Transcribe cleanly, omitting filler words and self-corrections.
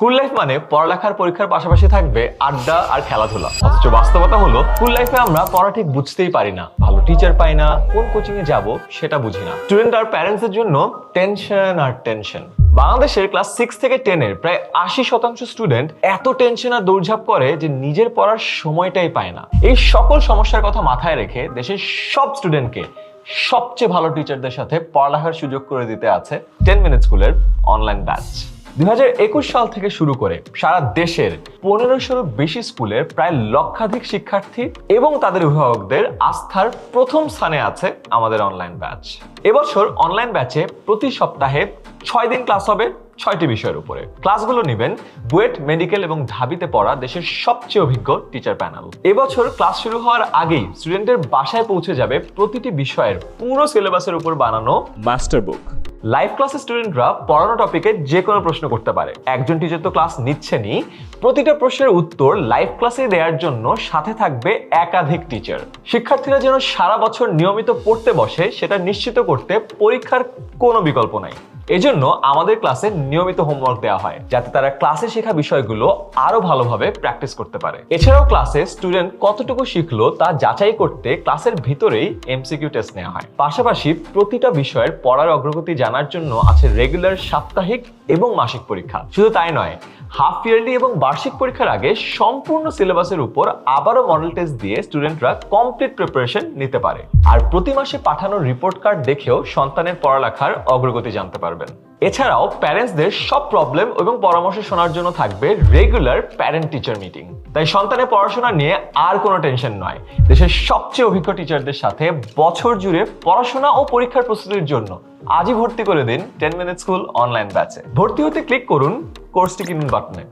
School life মানে পড়ালেখার পরীক্ষার পাশাপাশি থাকবে আড্ডা আর খেলাধুলা। অথচ বাস্তবতা হলো স্কুল লাইফে আমরা পড়া ঠিক বুঝতেই পারি না, ভালো টিচার পাই না, কোন কোচিং এ যাব সেটা বুঝি না। স্টুডেন্ট আর প্যারেন্টস এর জন্য টেনশন আর টেনশন। বাংলাদেশের ক্লাস 6 থেকে 10 এর প্রায় 80% স্টুডেন্ট এত টেনশন আর দৌড়ঝাঁপ করে যে নিজের পড়ার সময়টাই পায় না। এই সকল সমস্যার কথা মাথায় রেখে দেশের সব স্টুডেন্টকে সবচেয়ে ভালো টিচারদের সাথে পড়ালেখার সুযোগ করে দিতে আছে 10 মিনিট স্কুলের অনলাইন ব্যাচ। 2021 সাল থেকে শুরু করে সারা দেশের 1500-এরও বেশি স্কুলের প্রায় লক্ষাধিক শিক্ষার্থী এবং তাদের অভিভাবকদের আস্থার প্রথম স্থানে আছে আমাদের অনলাইন ব্যাচ। এবছর অনলাইন ব্যাচে প্রতি সপ্তাহে 6 দিন ক্লাস হবে 6টি বিষয়ের উপরে। ক্লাসগুলো নেবেন বুয়েট, মেডিকেল এবং ঢাবিতে পড়া দেশের সবচেয়ে অভিজ্ঞ টিচার প্যানেল। এবছর ক্লাস শুরু হওয়ার আগেই স্টুডেন্টের বাসায় পৌঁছে যাবে প্রতিটি বিষয়ের পুরো সিলেবাসের উপর বানানো মাস্টার বুক। লাইভ ক্লাসে স্টুডেন্টরা পড়ানো টপিকে যে কোনো প্রশ্ন করতে পারে। একজন টিচার তো ক্লাস নিচ্ছেনই, প্রতিটা প্রশ্নের উত্তর লাইভ ক্লাসে দেওয়ার জন্য সাথে থাকবে একাধিক টিচার। শিক্ষার্থীরা যেন সারা বছর নিয়মিত পড়তে বসে সেটা নিশ্চিত করতে পরীক্ষার কোনো বিকল্প নাই। এজন্য আমাদের ক্লাসে নিয়মিত হোমওয়ার্ক দেওয়া হয় যাতে তারা ক্লাসে শেখা বিষয়গুলো আরো ভালোভাবে প্র্যাকটিস করতে পারে। এছাড়াও ক্লাসে স্টুডেন্ট কতটুকু শিখলো তা যাচাই করতে ক্লাসের ভিতরেই এমসিকিউ টেস্ট নেওয়া হয়। পাশাপাশি প্রতিটা বিষয়ের পড়ার অগ্রগতি জানার জন্য আছে রেগুলার সাপ্তাহিক এবং মাসিক পরীক্ষা। শুধু তাই নয়, হাফ ইয়ারলি এবং বার্ষিক পরীক্ষার আগে সম্পূর্ণ সিলেবাসের উপর আবারও মডেল টেস্ট দিয়ে স্টুডেন্টরা কমপ্লিট প্রিপারেশন নিতে পারে। আর প্রতি মাসে পাঠানো রিপোর্ট কার্ড দেখেও সন্তানের পড়ালেখার অগ্রগতি জানতে পারবেন। এছাড়াও প্যারেন্টসদের সব প্রবলেম এবং পরামর্শ শোনার জন্য থাকবে রেগুলার প্যারেন্ট টিচার মিটিং। তাই সন্তানের পড়াশোনা নিয়ে আর কোনো টেনশন নয়। দেশের সবচেয়ে অভিজ্ঞ টিচারদের সাথে বছর জুড়ে পড়াশোনা ও পরীক্ষার প্রস্তুতির জন্য আজই ভর্তি করে দিন 10 মিনিট স্কুল অনলাইন ব্যাচে। ভর্তি হতে ক্লিক করুন কোর্সটি কিনুন বাটনে।